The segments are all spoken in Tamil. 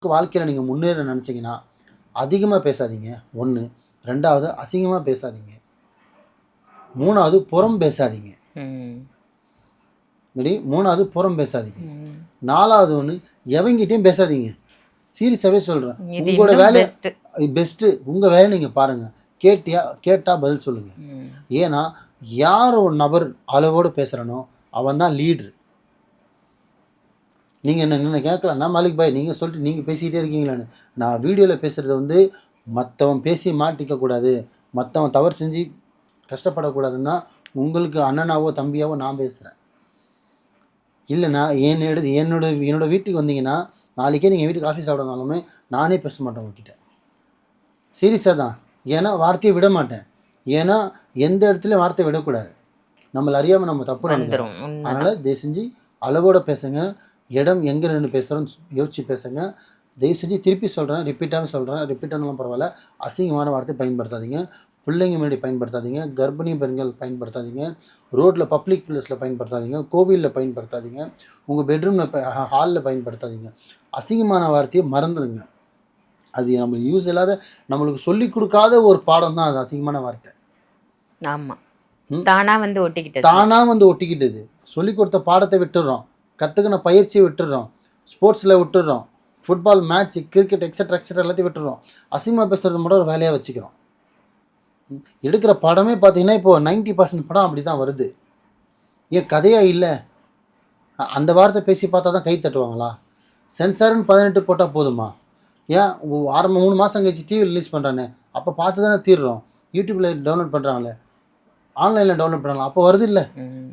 வாழ்க்கையில நீங்க முன்னேற நினைச்சீங்கன்னா, அதிகமா பேசாதீங்க 1. 2வது அசிங்கமா பேசாதீங்க. 3வது புறம் பேசாதீங்க. ம். 3வது புறம் பேசாதீங்க. ம். 4வது ஒண்ணு எவங்கிட்டயும் பேசாதீங்க. சீரியஸாவே சொல்றேன். இது உங்களோட இன்னும் வேலைய பெஸ்ட். பெஸ்ட்டு. உங்க வேலைய நீங்க பாருங்க. கேட்டா பதில் சொல்லுங்க. ம். ஏன்னா, யார் ஒரு நபர் அளவோடு பேசுறானோ, அவன் தான் லீடர். நீங்க என்ன கேட்கலாம், நான் மாலிக் பாய் நீங்க சொல்லிட்டு நீங்க பேசிக்கிட்டே இருக்கீங்களான்னு. நான் வீடியோல பேசுறது வந்து மத்தவன் பேசி மாட்டிக்க கூடாது. மத்தவன் தவறு செஞ்சு கஷ்டப்படக்கூடாதுன்னு தான் உங்களுக்கு அண்ணனாவோ, தம்பியாவோ நான் பேசுறேன். இல்லைன்னா என்னோட வீட்டுக்கு வந்தீங்கன்னா, நாளைக்கே நீங்க வீட்டுக்கு காஃபி சாப்பிட வந்தாலுமே நானே பேச மாட்டேன் உங்ககிட்ட. சீரியஸா தான். ஏன்னா வார்த்தையை விட மாட்டேன். ஏன்னா எந்த இடத்துலயும் வார்த்தை விடக்கூடாது. நம்மள அறியாம நம்ம தப்பு நினைக்கிறோம். அதனால தயவு செஞ்சு அளவோட பேசுங்க. இடம் எங்க நின்னு பேசுறோம்னு யோசிச்சு பேசுங்க. தயவு செஞ்சு திருப்பி சொல்றேன், ரிப்பீட் ஆனாலும் பரவாயில்ல. அசிங்கமான வார்த்தை பயன்படுத்தாதீங்க. பிள்ளைங்க முன்னாடி பயன்படுத்தாதீங்க. கர்ப்பிணி பெண்கள் பயன்படுத்தாதீங்க. ரோட்ல பப்ளிக் பிளேஸ்ல பயன்படுத்தாதீங்க. கோவில்ல பயன்படுத்தாதீங்க. உங்க பெட்ரூம்ல ஹால்ல பயன்படுத்தாதீங்க. அசிங்கமான வார்த்தையை மறந்துடுங்க. அது நம்ம யூஸ் இல்லாத நம்மளுக்கு சொல்லிக் கொடுக்காத ஒரு பாடம் தான் அது அசிங்கமான வார்த்தை. ஆமா. தானா வந்து ஒட்டிக்கிட்டது. சொல்லிக் கொடுத்த பாடத்தை விட்டுடுறோம். கற்றுக்கின பயிற்சியை விட்டுடுறோம். ஸ்போர்ட்ஸில் விட்டுடுறோம். ஃபுட்பால் மேட்ச், கிரிக்கெட் எக்ஸட்ரா எல்லாத்தையும் விட்டுடுறோம். அசிங்கமாக பேசுறது மட்டும் ஒரு வேலையாக வச்சுக்கிறோம். எடுக்கிற படமே பார்த்தீங்கன்னா இப்போ 90% படம் அப்படி தான் வருது. ஏன் கதையாக இல்லை? அந்த வார்த்தை பேசி பார்த்தா தான் கை தட்டுவாங்களா? சென்சார்னு 18 போட்டால் போதுமா? ஏன் 3 மாதம் கழிச்சு டிவி ரிலீஸ் பண்ணுறானே அப்போ பார்த்து தானே தீர்றோம். யூடியூப்பில் டவுன்லோட் பண்ணுறாங்களே, ஆன்லைனில் டவுன்லோட் பண்ணுறாங்களா, அப்போ வருது இல்லை?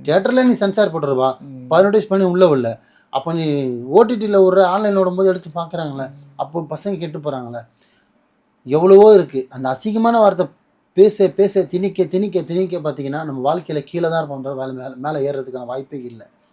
தியேட்டரில் நீ சென்சார் போட்டுருவா 18 வயசு பண்ணி உள்ளே இல்லை. அப்போ நீ ஓடிடியில் ஒரு ஆன்லைனில் விடும்போது எடுத்து பார்க்குறாங்களே, அப்போ பசங்க கெட்டு போகிறாங்களே. எவ்வளவோ இருக்குது. அந்த அசிங்கமான வார்த்தை பேச திணிக்க பார்த்தீங்கன்னா நம்ம வாழ்க்கையில் கீழே தான் இருப்போம், மேலே ஏறுறதுக்கான வாய்ப்பே இல்லை.